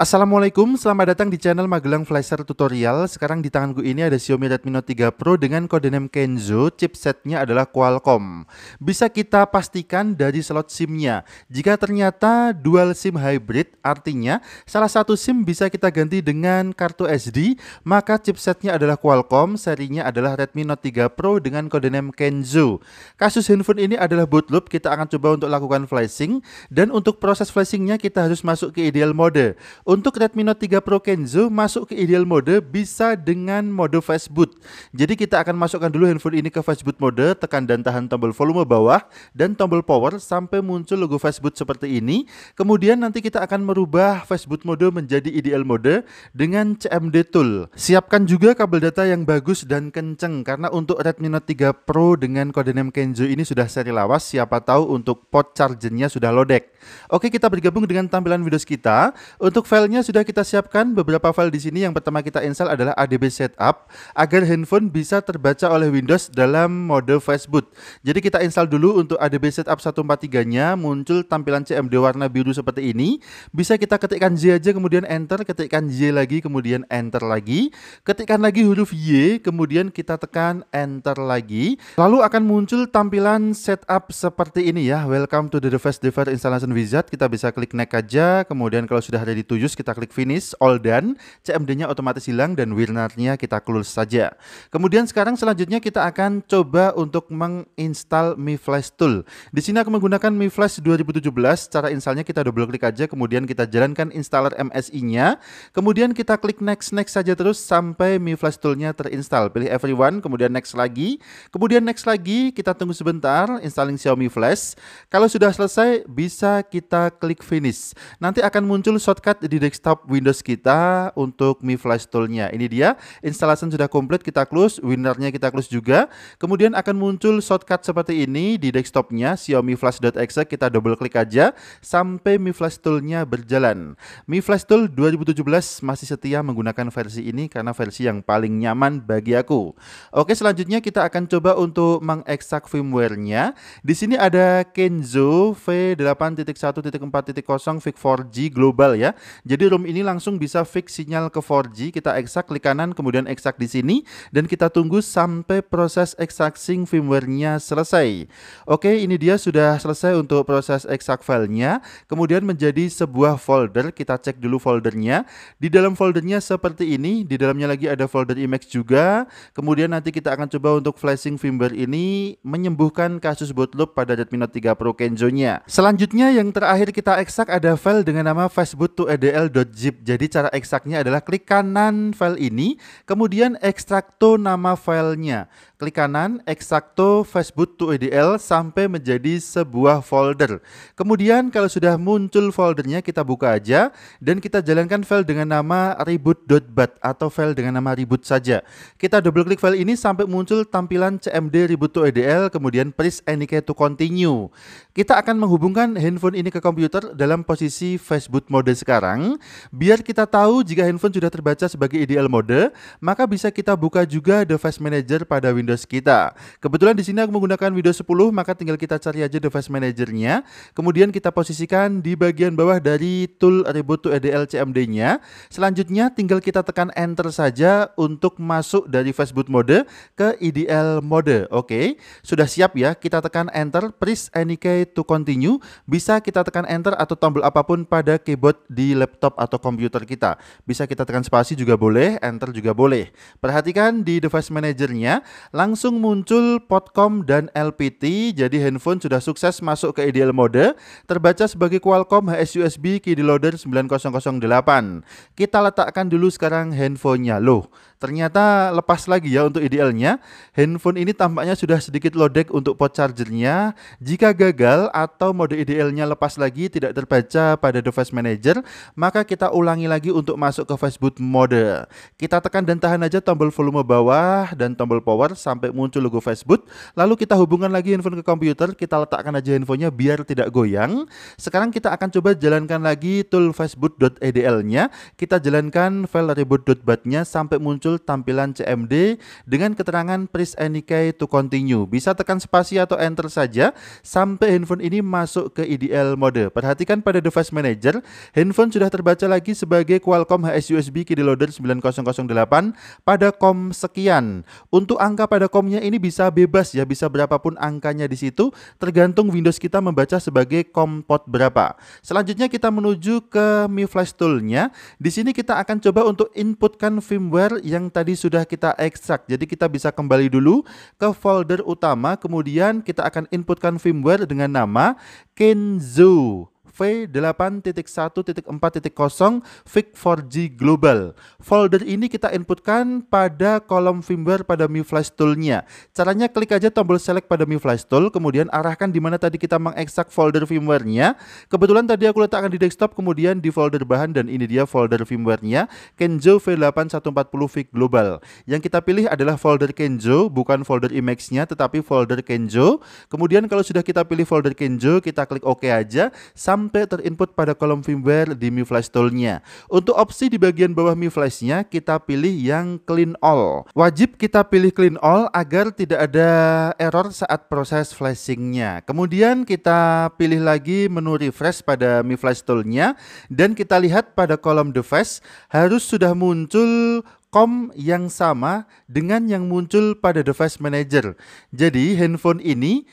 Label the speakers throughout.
Speaker 1: Assalamualaikum, selamat datang di channel Magelang Flasher Tutorial. Sekarang di tanganku ini ada Xiaomi Redmi Note 3 Pro dengan codename Kenzo. Chipsetnya adalah Qualcomm. Bisa kita pastikan dari slot SIM-nya. Jika ternyata dual SIM hybrid, artinya salah satu SIM bisa kita ganti dengan kartu SD, maka chipsetnya adalah Qualcomm. Serinya adalah Redmi Note 3 Pro dengan codename Kenzo. Kasus handphone ini adalah boot loop. Kita akan coba untuk lakukan flashing, dan untuk proses flashingnya kita harus masuk ke ideal mode. Untuk Redmi Note 3 Pro Kenzo masuk ke ideal mode bisa dengan mode fast boot. Jadi kita akan masukkan dulu handphone ini ke fast boot mode, tekan dan tahan tombol volume bawah dan tombol power sampai muncul logo fast boot seperti ini. Kemudian nanti kita akan merubah fast boot mode menjadi ideal mode dengan CMD tool. Siapkan juga kabel data yang bagus dan kenceng karena untuk Redmi Note 3 Pro dengan codename Kenzo ini sudah seri lawas, siapa tahu untuk port chargernya sudah lodek. Oke, kita bergabung dengan tampilan Windows kita. Untuk filenya sudah kita siapkan beberapa file di sini. Yang pertama kita install adalah ADB Setup agar handphone bisa terbaca oleh Windows dalam mode fast boot. Jadi kita install dulu untuk ADB Setup 143-nya, muncul tampilan CMD warna biru seperti ini. Bisa kita ketikkan Z aja kemudian enter, ketikkan Y lagi kemudian enter lagi, ketikkan lagi huruf Y kemudian kita tekan enter lagi. Lalu akan muncul tampilan setup seperti ini ya. Welcome to the device installation wizard. Kita bisa klik next aja, kemudian kalau sudah ready to use kita klik finish, all done, CMD-nya otomatis hilang dan WirNAR-nya kita close saja. Kemudian sekarang selanjutnya kita akan coba untuk menginstal Mi Flash Tool. Di sini aku menggunakan Mi Flash 2017. Cara installnya kita double klik aja, kemudian kita jalankan installer MSI-nya, kemudian kita klik next saja terus sampai Mi Flash Tool-nya terinstall. Pilih everyone, kemudian next lagi, kita tunggu sebentar installing Xiaomi Flash. Kalau sudah selesai bisa kita klik finish. Nanti akan muncul shortcut di desktop Windows kita untuk Mi Flash Tool-nya. Ini dia, installation sudah komplit, kita close, WirNAR-nya kita close juga. Kemudian akan muncul shortcut seperti ini di desktopnya, Xiaomi Flash.exe, kita double klik aja sampai Mi Flash Tool-nya berjalan. Mi Flash Tool 2017 masih setia menggunakan versi ini karena versi yang paling nyaman bagi aku. Oke, selanjutnya kita akan coba untuk mengekstrak firmware-nya. Di sini ada Kenzo V8.1.4.0 Fix 4G global ya. Jadi ROM ini langsung bisa fix sinyal ke 4G. Kita ekstrak, klik kanan kemudian ekstrak di sini dan kita tunggu sampai proses extracting firmware-nya selesai. Oke, ini dia sudah selesai untuk proses ekstrak filenya. Kemudian menjadi sebuah folder. Kita cek dulu foldernya. Di dalam foldernya seperti ini. Di dalamnya lagi ada folder image juga. Kemudian nanti kita akan coba untuk flashing firmware ini menyembuhkan kasus boot loop pada Redmi Note 3 Pro Kenzo-nya. Selanjutnya yang terakhir kita ekstrak ada file dengan nama fastboot to edl.zip. Jadi cara ekstraknya adalah klik kanan file ini, kemudian ekstrakto nama filenya. Klik kanan, ekstrakto fastboot to edl sampai menjadi sebuah folder. Kemudian kalau sudah muncul foldernya kita buka aja dan kita jalankan file dengan nama reboot.bat atau file dengan nama reboot saja. Kita double klik file ini sampai muncul tampilan CMD reboot to edl, kemudian press any key to continue. Kita akan menghubungkan handphone ini ke komputer dalam posisi fast boot mode sekarang. Biar kita tahu jika handphone sudah terbaca sebagai ideal mode, maka bisa kita buka juga Device Manager pada Windows kita. Kebetulan di sini aku menggunakan Windows 10, maka tinggal kita cari aja Device Manager-nya. Kemudian kita posisikan di bagian bawah dari tool reboot to edl CMD-nya. Selanjutnya tinggal kita tekan enter saja untuk masuk dari fast boot mode ke ideal mode. Oke, sudah siap ya. Kita tekan enter, press any key to continue. Bisa kita tekan enter atau tombol apapun pada keyboard di laptop atau komputer kita. Bisa kita tekan spasi juga boleh, enter juga boleh. Perhatikan di Device Manager-nya langsung muncul Podcom dan LPT. Jadi handphone sudah sukses masuk ke ideal mode, terbaca sebagai Qualcomm HS-USB key loader 9008. Kita letakkan dulu sekarang handphonenya. Loh, ternyata lepas lagi ya untuk idealnya. Handphone ini tampaknya sudah sedikit lodek untuk port chargernya. Jika gagal atau mode idealnya lepas lagi tidak terbaca pada Device Manager, maka kita ulangi lagi untuk masuk ke fast boot mode. Kita tekan dan tahan aja tombol volume bawah dan tombol power sampai muncul logo fast boot. Lalu kita hubungkan lagi handphone ke komputer, kita letakkan aja handphonenya biar tidak goyang. Sekarang kita akan coba jalankan lagi tool fastboot.edl-nya. Kita jalankan file reboot.bat-nya sampai muncul tampilan CMD dengan keterangan press any key to continue. Bisa tekan spasi atau enter saja sampai handphone ini masuk ke ideal mode. Perhatikan pada Device Manager, handphone sudah sudah terbaca lagi sebagai Qualcomm HS-USB Kiddie Loader 9008 pada COM sekian. Untuk angka pada COM-nya ini bisa bebas ya, bisa berapapun angkanya di situ, tergantung Windows kita membaca sebagai COM port berapa. Selanjutnya kita menuju ke Mi Flash Tool-nya. Di sini kita akan coba untuk inputkan firmware yang tadi sudah kita ekstrak. Jadi kita bisa kembali dulu ke folder utama, kemudian kita akan inputkan firmware dengan nama Kenzo V8.1.4.0 VIC4G Global. Folder ini kita inputkan pada kolom firmware pada Mi Flash Tool-nya. Caranya klik aja tombol select pada Mi Flash Tool, kemudian arahkan di mana tadi kita mengekstrak folder firmware-nya. Kebetulan tadi aku letakkan di desktop, kemudian di folder bahan, dan ini dia folder firmware-nya, Kenzo V8140 VIC Global. Yang kita pilih adalah folder Kenzo, bukan folder Emacs-nya, tetapi folder Kenzo. Kemudian kalau sudah kita pilih folder Kenzo, kita klik OK aja sampai terinput pada kolom firmware di Mi Flash Tool-nya. Untuk opsi di bagian bawah Mi Flash-nya, kita pilih yang Clean All. Wajib kita pilih Clean All agar tidak ada error saat proses flashing-nya. Kemudian kita pilih lagi menu refresh pada Mi Flash Tool-nya, dan kita lihat pada kolom device harus sudah muncul COM yang sama dengan yang muncul pada device manager. Jadi handphone ini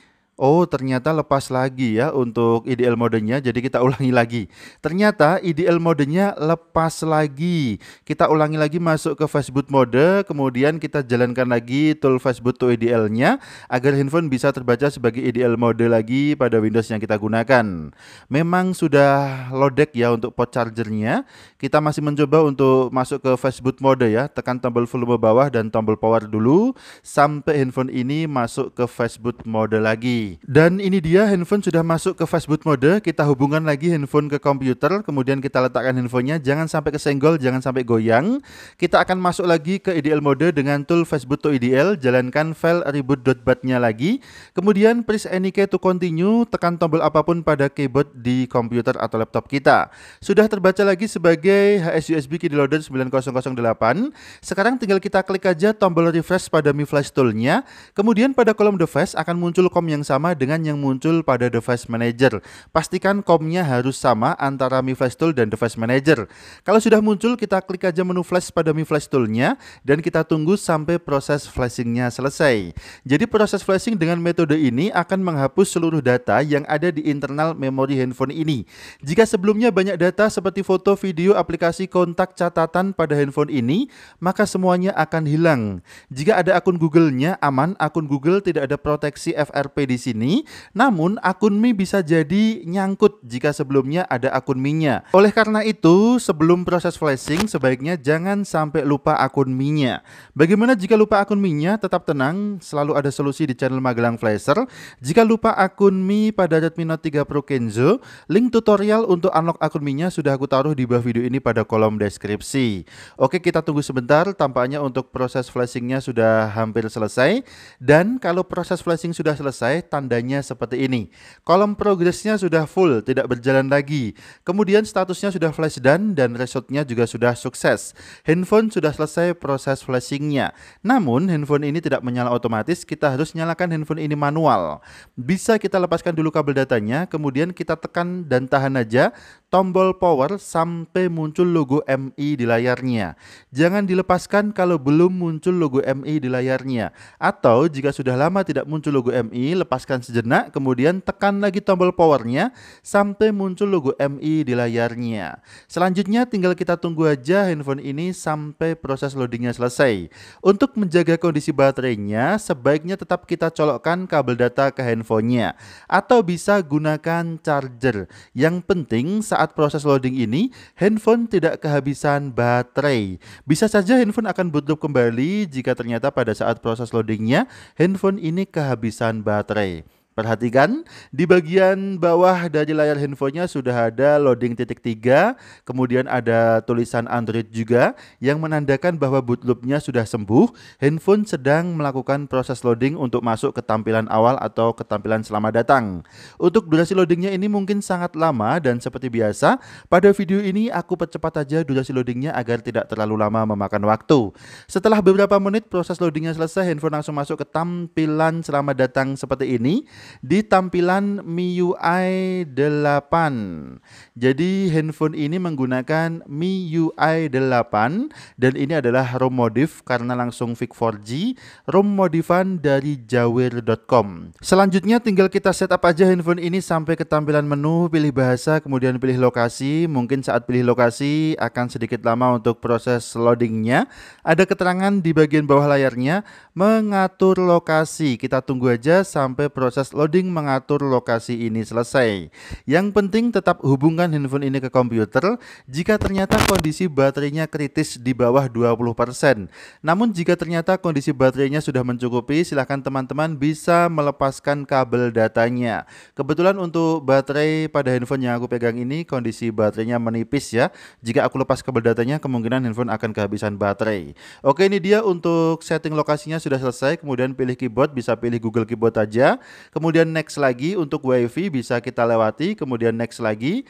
Speaker 1: ternyata lepas lagi ya untuk IDL modenya, jadi kita ulangi lagi. Ternyata IDL modenya lepas lagi. Kita ulangi lagi, masuk ke fastboot mode, kemudian kita jalankan lagi tool fastboot to IDL-nya agar handphone bisa terbaca sebagai IDL mode lagi pada Windows yang kita gunakan. Memang sudah loaded ya untuk port chargernya. Kita masih mencoba untuk masuk ke fastboot mode ya. Tekan tombol volume bawah dan tombol power dulu sampai handphone ini masuk ke fastboot mode lagi. Dan ini dia handphone sudah masuk ke fastboot mode. Kita hubungkan lagi handphone ke komputer, kemudian kita letakkan handphonenya, jangan sampai kesenggol, jangan sampai goyang. Kita akan masuk lagi ke IDL mode dengan tool fastboot to IDL, jalankan file reboot.bat-nya lagi. Kemudian press any key to continue, tekan tombol apapun pada keyboard di komputer atau laptop kita. Sudah terbaca lagi sebagai HS-USB Kiddie Loader 9008. Sekarang tinggal kita klik aja tombol refresh pada Mi Flash Tool-nya. Kemudian pada kolom device akan muncul COM yang sama dengan yang muncul pada device manager. Pastikan COM-nya harus sama antara Mi Flash Tool dan device manager. Kalau sudah muncul, kita klik aja menu flash pada Mi Flash Tool-nya dan kita tunggu sampai proses flashing-nya selesai. Jadi proses flashing dengan metode ini akan menghapus seluruh data yang ada di internal memori handphone ini. Jika sebelumnya banyak data seperti foto, video, aplikasi, kontak, catatan pada handphone ini, maka semuanya akan hilang. Jika ada akun Google-nya aman, akun Google tidak ada proteksi FRP di sini, namun akun Mi bisa jadi nyangkut jika sebelumnya ada akun Mi-nya. Oleh karena itu, sebelum proses flashing sebaiknya jangan sampai lupa akun Mi-nya. Bagaimana jika lupa akun Mi-nya? Tetap tenang, selalu ada solusi di channel Magelang Flasher. Jika lupa akun Mi pada Redmi Note 3 Pro Kenzo, link tutorial untuk unlock akun Mi-nya sudah aku taruh di bawah video ini pada kolom deskripsi. Oke, kita tunggu sebentar, tampaknya untuk proses flashing-nya sudah hampir selesai. Dan kalau proses flashing sudah selesai, tandanya seperti ini. Kolom progresnya sudah full, tidak berjalan lagi. Kemudian statusnya sudah flash done dan resultnya juga sudah sukses. Handphone sudah selesai proses flashingnya. Namun handphone ini tidak menyala otomatis, kita harus nyalakan handphone ini manual. Bisa kita lepaskan dulu kabel datanya, kemudian kita tekan dan tahan aja tombol power sampai muncul logo MI di layarnya. Jangan dilepaskan kalau belum muncul logo MI di layarnya. Atau jika sudah lama tidak muncul logo MI, lepaskan sejenak, kemudian tekan lagi tombol powernya sampai muncul logo MI di layarnya. Selanjutnya tinggal kita tunggu aja handphone ini sampai proses loadingnya selesai. Untuk menjaga kondisi baterainya, sebaiknya tetap kita colokkan kabel data ke handphonenya. Atau bisa gunakan charger. Yang penting saat proses loading ini, handphone tidak kehabisan baterai. Bisa saja handphone akan boot loop kembali jika ternyata pada saat proses loadingnya, handphone ini kehabisan baterai. Perhatikan di bagian bawah dari layar handphonenya sudah ada loading titik 3, kemudian ada tulisan Android juga yang menandakan bahwa boot loop-nya sudah sembuh. Handphone sedang melakukan proses loading untuk masuk ke tampilan awal atau ke tampilan selamat datang. Untuk durasi loadingnya ini mungkin sangat lama dan seperti biasa, pada video ini aku percepat aja durasi loadingnya agar tidak terlalu lama memakan waktu. Setelah beberapa menit proses loadingnya selesai, handphone langsung masuk ke tampilan selamat datang seperti ini. di tampilan MIUI 8. Jadi handphone ini menggunakan MIUI 8 dan ini adalah ROM modif karena langsung fix 4G, ROM modifan dari jawir.com. Selanjutnya tinggal kita setup aja handphone ini sampai ke tampilan menu, pilih bahasa, kemudian pilih lokasi. Mungkin saat pilih lokasi akan sedikit lama untuk proses loadingnya. Ada keterangan di bagian bawah layarnya, mengatur lokasi. Kita tunggu aja sampai proses loading mengatur lokasi ini selesai. Yang penting tetap hubungkan handphone ini ke komputer jika ternyata kondisi baterainya kritis di bawah 20%. Namun jika ternyata kondisi baterainya sudah mencukupi, silahkan teman-teman bisa melepaskan kabel datanya. Kebetulan untuk baterai pada handphone yang aku pegang ini kondisi baterainya menipis ya. Jika aku lepas kabel datanya kemungkinan handphone akan kehabisan baterai. Oke, ini dia untuk setting lokasinya sudah selesai. Kemudian pilih keyboard, bisa pilih Google Keyboard aja. Kemudian next lagi, untuk WiFi bisa kita lewati. Kemudian next lagi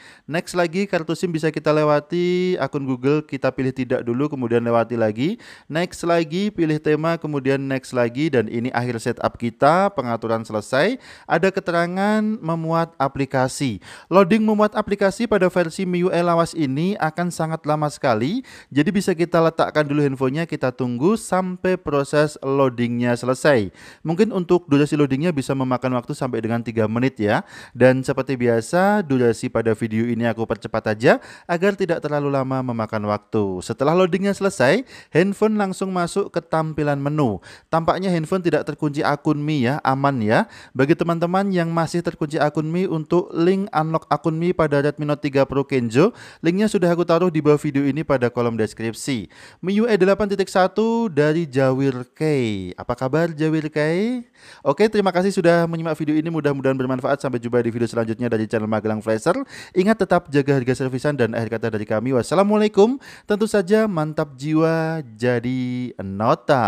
Speaker 1: kartu SIM bisa kita lewati. Akun Google kita pilih tidak dulu, kemudian lewati lagi. Next lagi, pilih tema, kemudian next lagi. Dan ini akhir setup kita, pengaturan selesai. Ada keterangan memuat aplikasi. Loading memuat aplikasi pada versi MIUI lawas ini akan sangat lama sekali. Jadi bisa kita letakkan dulu handphonenya, kita tunggu sampai proses loadingnya selesai. Mungkin untuk durasi loadingnya bisa memakan waktu sampai dengan 3 menit ya. Dan seperti biasa, durasi pada video ini aku percepat aja agar tidak terlalu lama memakan waktu. Setelah loadingnya selesai, handphone langsung masuk ke tampilan menu. Tampaknya handphone tidak terkunci akun Mi ya, aman ya. Bagi teman-teman yang masih terkunci akun Mi, untuk link unlock akun Mi pada Redmi Note 3 Pro Kenzo, linknya sudah aku taruh di bawah video ini pada kolom deskripsi. MIUI 8.1 dari Jawir K. Apa kabar Jawir K? Oke, terima kasih sudah menyimak video ini, mudah-mudahan bermanfaat. Sampai jumpa di video selanjutnya dari channel Magelang Flasher. Ingat tetap jaga harga servisan, dan akhir kata dari kami wassalamualaikum. Tentu saja mantap jiwa jadi nota.